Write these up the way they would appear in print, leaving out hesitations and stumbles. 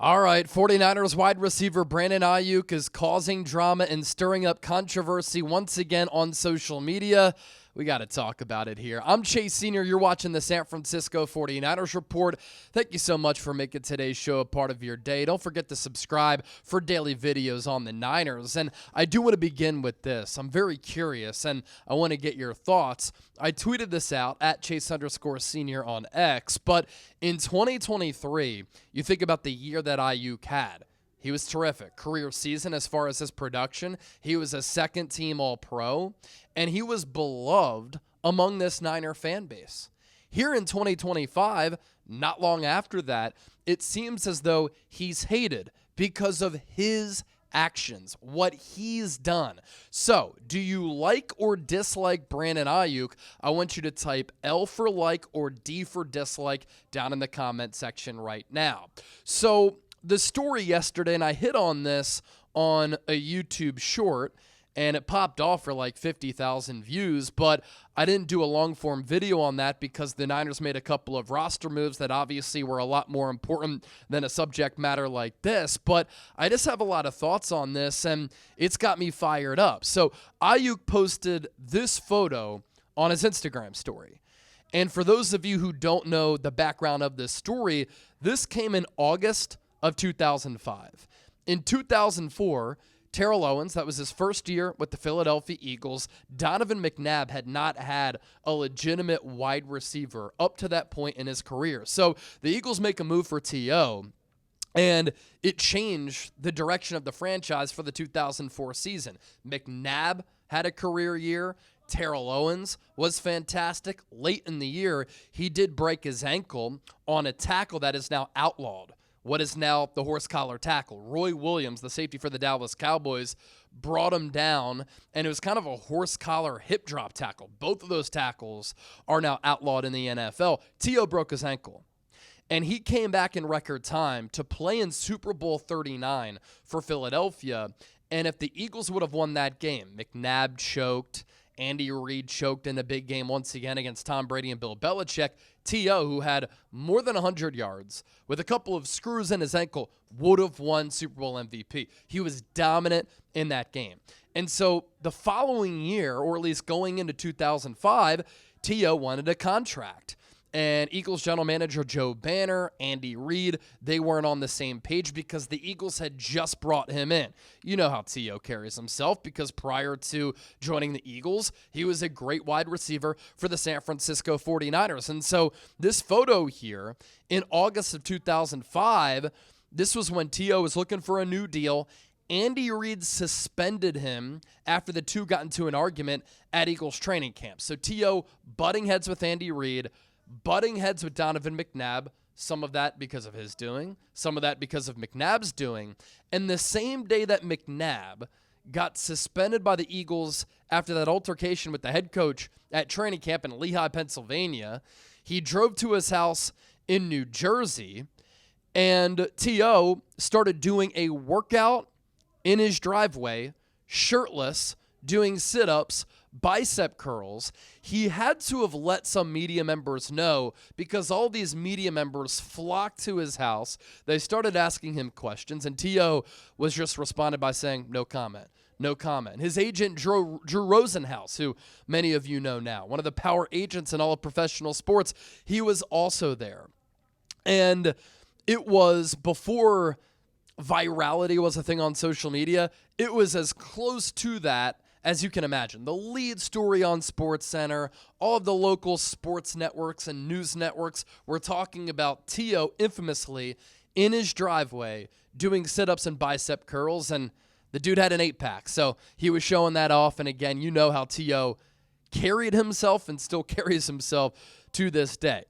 All right, 49ers wide receiver Brandon Aiyuk is causing drama and stirring up controversy once again on social media. We got to talk about it here. I'm Chase Sr. You're watching the San Francisco 49ers Report. Thank you so much for making today's show a part of your day. Don't forget to subscribe for daily videos on the Niners. And I do want to begin with this. I'm very curious, and I want to get your thoughts. I tweeted this out at Chase_Sr. on X, but in 2023, you think about the year that Aiyuk had. He was terrific. Career season as far as his production. He was a second-team All-Pro, and he was beloved among this Niner fan base. Here in 2025, not long after that, it seems as though he's hated because of his actions, what he's done. So, do you like or dislike Brandon Aiyuk? I want you to type L for like or D for dislike down in the comment section right now. So, the story yesterday, and I hit on this on a YouTube short, and it popped off for like 50,000 views, but I didn't do a long-form video on that because the Niners made a couple of roster moves that obviously were a lot more important than a subject matter like this, but I just have a lot of thoughts on this, and it's got me fired up. So Aiyuk posted this photo on his Instagram story. And for those of you who don't know the background of this story, this came in August of 2005. In 2004, Terrell Owens, that was his first year with the Philadelphia Eagles. Donovan McNabb had not had a legitimate wide receiver up to that point in his career. So the Eagles make a move for T.O., and it changed the direction of the franchise for the 2004 season. McNabb had a career year. Terrell Owens was fantastic. Late in the year, he did break his ankle on a tackle that is now outlawed. What is now the horse collar tackle. Roy Williams, the safety for the Dallas Cowboys, brought him down, and it was kind of a horse collar hip drop tackle. Both of those tackles are now outlawed in the NFL. T.O. broke his ankle, and he came back in record time to play in Super Bowl 39 for Philadelphia, and if the Eagles would have won that game, McNabb choked, Andy Reid choked in a big game once again against Tom Brady and Bill Belichick. T.O., who had more than 100 yards with a couple of screws in his ankle, would have won Super Bowl MVP. He was dominant in that game. And so the following year, or at least going into 2005, T.O. wanted a contract. And Eagles general manager Joe Banner, Andy Reid, they weren't on the same page because the Eagles had just brought him in. You know how T.O. carries himself because prior to joining the Eagles, he was a great wide receiver for the San Francisco 49ers. And so this photo here, in August of 2005, this was when T.O. was looking for a new deal. Andy Reid suspended him after the two got into an argument at Eagles training camp. So T.O. butting heads with Andy Reid, butting heads with Donovan McNabb, some of that because of his doing, some of that because of McNabb's doing. And the same day that McNabb got suspended by the Eagles after that altercation with the head coach at training camp in Lehigh, Pennsylvania, he drove to his house in New Jersey, and T.O. started doing a workout in his driveway, shirtless, doing sit-ups, bicep curls. He had to have let some media members know because all these media members flocked to his house. They started asking him questions, and T.O. was just responded by saying, no comment. No comment. His agent, Drew Rosenhaus, who many of you know now, one of the power agents in all of professional sports, he was also there. And it was before virality was a thing on social media. It was as close to that as you can imagine. The lead story on SportsCenter, all of the local sports networks and news networks were talking about T.O. infamously in his driveway doing sit-ups and bicep curls, and the dude had an 8-pack, so he was showing that off. And again, you know how T.O. carried himself and still carries himself to this day.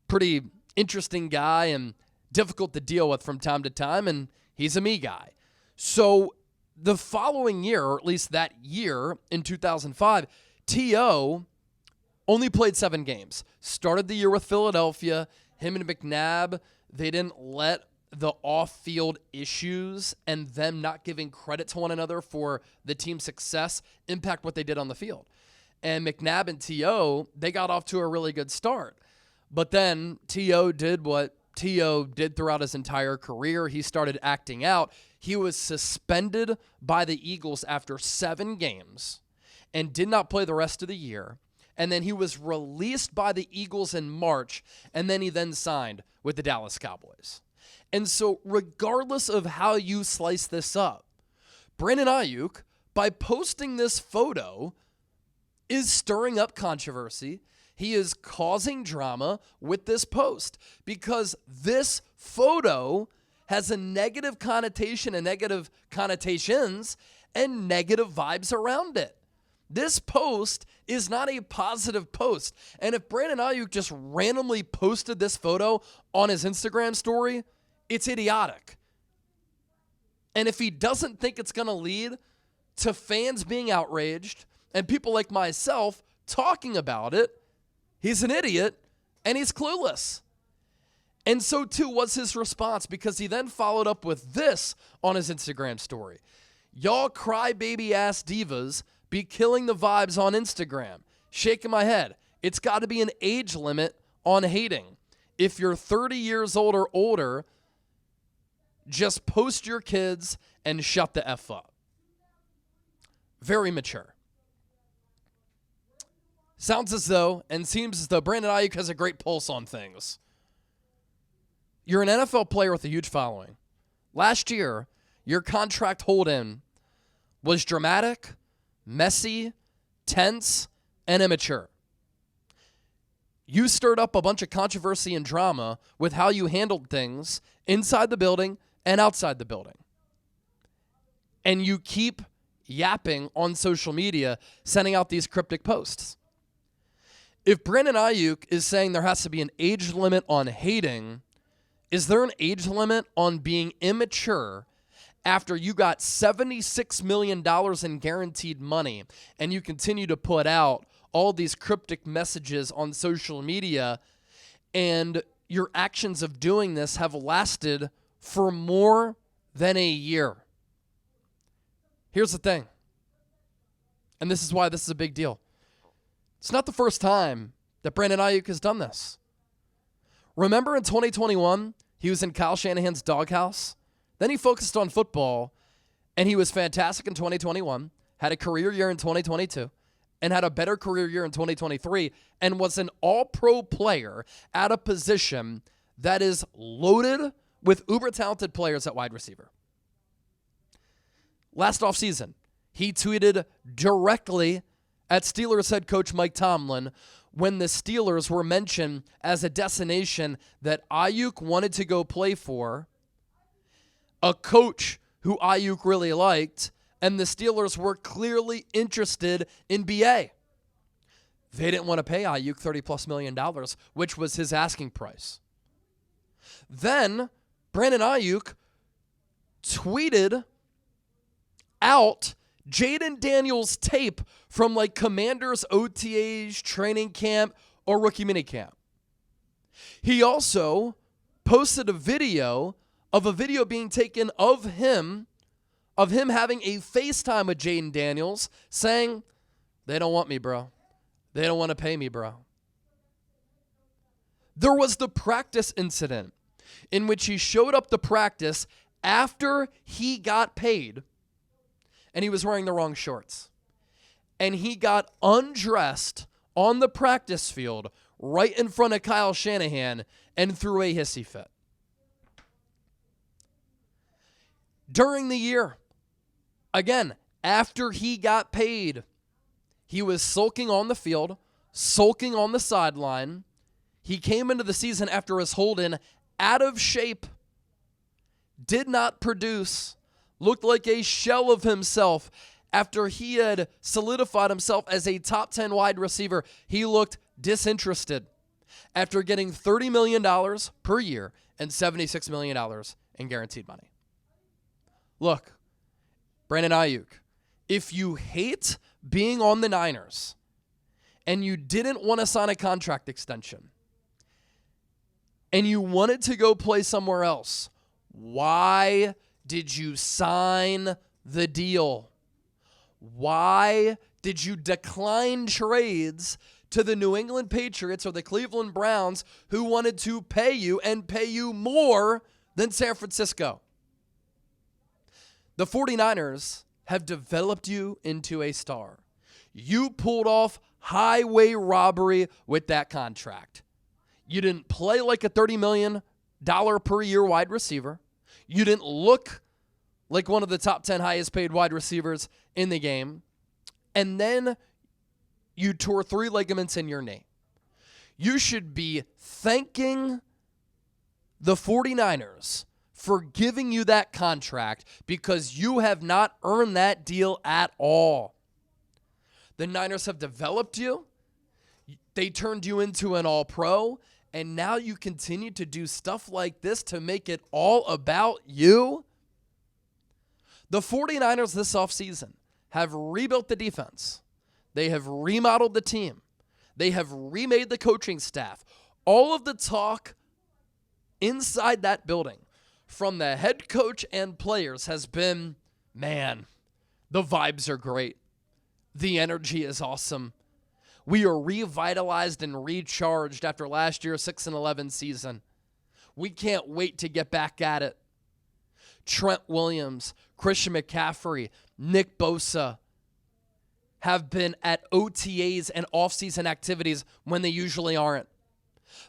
Pretty interesting guy and difficult to deal with from time to time, and he's a me guy. So the following year, or at least that year in 2005, T.O. only played 7 games. Started the year with Philadelphia. Him and McNabb, they didn't let the off-field issues and them not giving credit to one another for the team's success impact what they did on the field. And McNabb and T.O., they got off to a really good start. But then T.O. did what T.O. did throughout his entire career. He started acting out. He was suspended by the Eagles after 7 games and did not play the rest of the year. And then he was released by the Eagles in March, and then he then signed with the Dallas Cowboys. And so regardless of how you slice this up, Brandon Aiyuk, by posting this photo, is stirring up controversy. He is causing drama with this post because this photo has a negative connotation and negative connotations and negative vibes around it. This post is not a positive post. And if Brandon Aiyuk just randomly posted this photo on his Instagram story, it's idiotic. And if he doesn't think it's going to lead to fans being outraged and people like myself talking about it, he's an idiot and he's clueless. And so too was his response, because he then followed up with this on his Instagram story. Y'all crybaby ass divas be killing the vibes on Instagram. Shaking my head. It's got to be an age limit on hating. If you're 30 years old or older, just post your kids and shut the F up. Very mature. Sounds as though, and seems as though, Brandon Aiyuk has a great pulse on things. You're an NFL player with a huge following. Last year, your contract hold-in was dramatic, messy, tense, and immature. You stirred up a bunch of controversy and drama with how you handled things inside the building and outside the building. And you keep yapping on social media, sending out these cryptic posts. If Brandon Aiyuk is saying there has to be an age limit on hating, is there an age limit on being immature after you got $76 million in guaranteed money and you continue to put out all these cryptic messages on social media, and your actions of doing this have lasted for more than a year? Here's the thing, and this is why this is a big deal. It's not the first time that Brandon Aiyuk has done this. Remember in 2021, he was in Kyle Shanahan's doghouse. Then he focused on football, and he was fantastic in 2021, had a career year in 2022, and had a better career year in 2023, and was an all-pro player at a position that is loaded with uber-talented players at wide receiver. Last offseason, he tweeted directly at Steelers head coach Mike Tomlin when the Steelers were mentioned as a destination that Aiyuk wanted to go play for, a coach who Aiyuk really liked, and the Steelers were clearly interested in BA. They didn't want to pay Aiyuk $30+ million, which was his asking price. Then Brandon Aiyuk tweeted out Jaden Daniels' tape from like Commanders OTAs, training camp, or rookie minicamp. He also posted a video being taken of him having a FaceTime with Jaden Daniels saying, they don't want me, bro. They don't want to pay me, bro. There was the practice incident in which he showed up to practice after he got paid, and he was wearing the wrong shorts. And he got undressed on the practice field right in front of Kyle Shanahan and threw a hissy fit. During the year, again, after he got paid, he was sulking on the field, sulking on the sideline. He came into the season after his hold-in out of shape, did not produce, looked like a shell of himself. After he had solidified himself as a top 10 wide receiver, he looked disinterested after getting $30 million per year and $76 million in guaranteed money. Look, Brandon Aiyuk, if you hate being on the Niners and you didn't want to sign a contract extension and you wanted to go play somewhere else, why did you sign the deal? Why did you decline trades to the New England Patriots or the Cleveland Browns who wanted to pay you and pay you more than San Francisco? The 49ers have developed you into a star. You pulled off highway robbery with that contract. You didn't play like a $30 million per year wide receiver. You didn't look like one of the top 10 highest paid wide receivers in the game. And then you tore 3 ligaments in your knee. You should be thanking the 49ers for giving you that contract because you have not earned that deal at all. The Niners have developed you. They turned you into an all-pro, and now you continue to do stuff like this to make it all about you. The 49ers this offseason have rebuilt the defense. They have remodeled the team. They have remade the coaching staff. All of the talk inside that building from the head coach and players has been, man, the vibes are great. The energy is awesome. We are revitalized and recharged after last year's 6-11 season. We can't wait to get back at it. Trent Williams, Christian McCaffrey, Nick Bosa have been at OTAs and offseason activities when they usually aren't.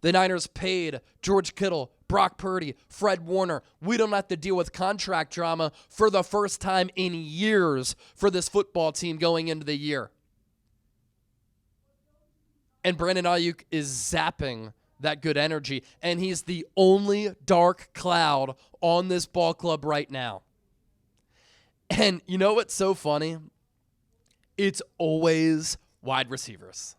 The Niners paid George Kittle, Brock Purdy, Fred Warner. We don't have to deal with contract drama for the first time in years for this football team going into the year. And Brandon Aiyuk is zapping that good energy, and he's the only dark cloud on this ball club right now. And you know what's so funny? It's always wide receivers.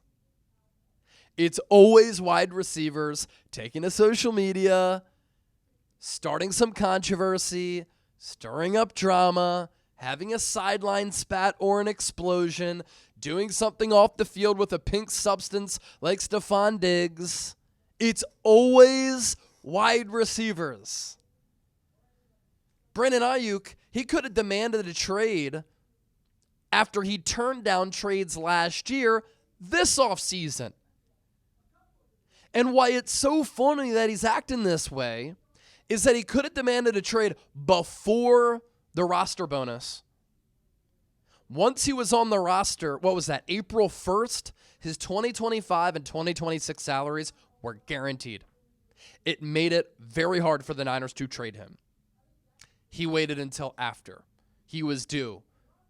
It's always wide receivers taking to social media, starting some controversy, stirring up drama, having a sideline spat or an explosion, doing something off the field with a pink substance like Stephon Diggs. It's always wide receivers. Brandon Aiyuk, he could have demanded a trade after he turned down trades last year this offseason. And why it's so funny that he's acting this way is that he could have demanded a trade before the roster bonus. Once he was on the roster, what was that, April 1st, his 2025 and 2026 salaries were guaranteed. It made it very hard for the Niners to trade him. He waited until after he was due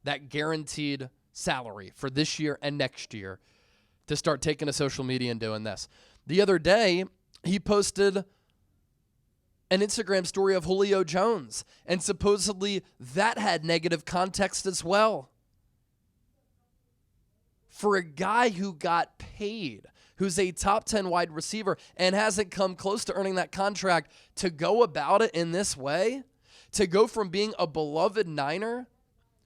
that guaranteed salary for this year and next year to start taking to social media and doing this. The other day, he posted an Instagram story of Julio Jones, and supposedly that had negative context as well. For a guy who got paid, who's a top 10 wide receiver and hasn't come close to earning that contract, to go about it in this way, to go from being a beloved Niner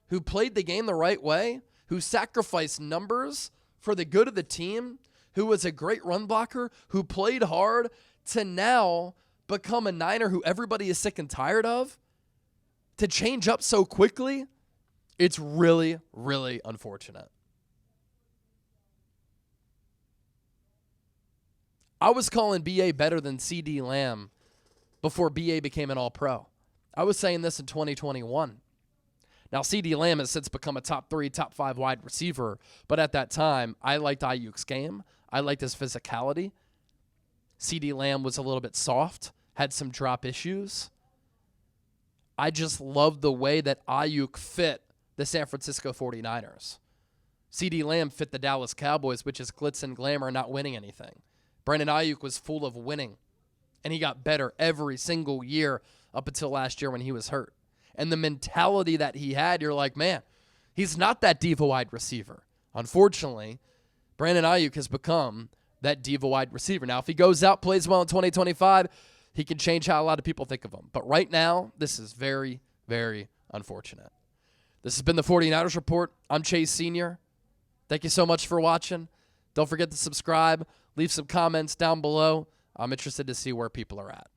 who played the game the right way, who sacrificed numbers for the good of the team, who was a great run blocker, who played hard, to now become a Niner who everybody is sick and tired of, to change up so quickly, it's really, really unfortunate. I was calling B.A. better than C.D. Lamb before B.A. became an All-Pro. I was saying this in 2021. Now, C.D. Lamb has since become a top 3, top 5 wide receiver, but at that time, I liked Aiyuk's game. I liked his physicality. C.D. Lamb was a little bit soft, had some drop issues. I just loved the way that Aiyuk fit the San Francisco 49ers. C.D. Lamb fit the Dallas Cowboys, which is glitz and glamour, not winning anything. Brandon Aiyuk was full of winning, and he got better every single year up until last year when he was hurt. And the mentality that he had, you're like, man, he's not that diva wide receiver. Unfortunately, Brandon Aiyuk has become that diva wide receiver. Now, if he goes out, plays well in 2025, he can change how a lot of people think of him. But right now, this is very, very unfortunate. This has been the 49ers Report. I'm Chase Sr. Thank you so much for watching. Don't forget to subscribe. Leave some comments down below. I'm interested to see where people are at.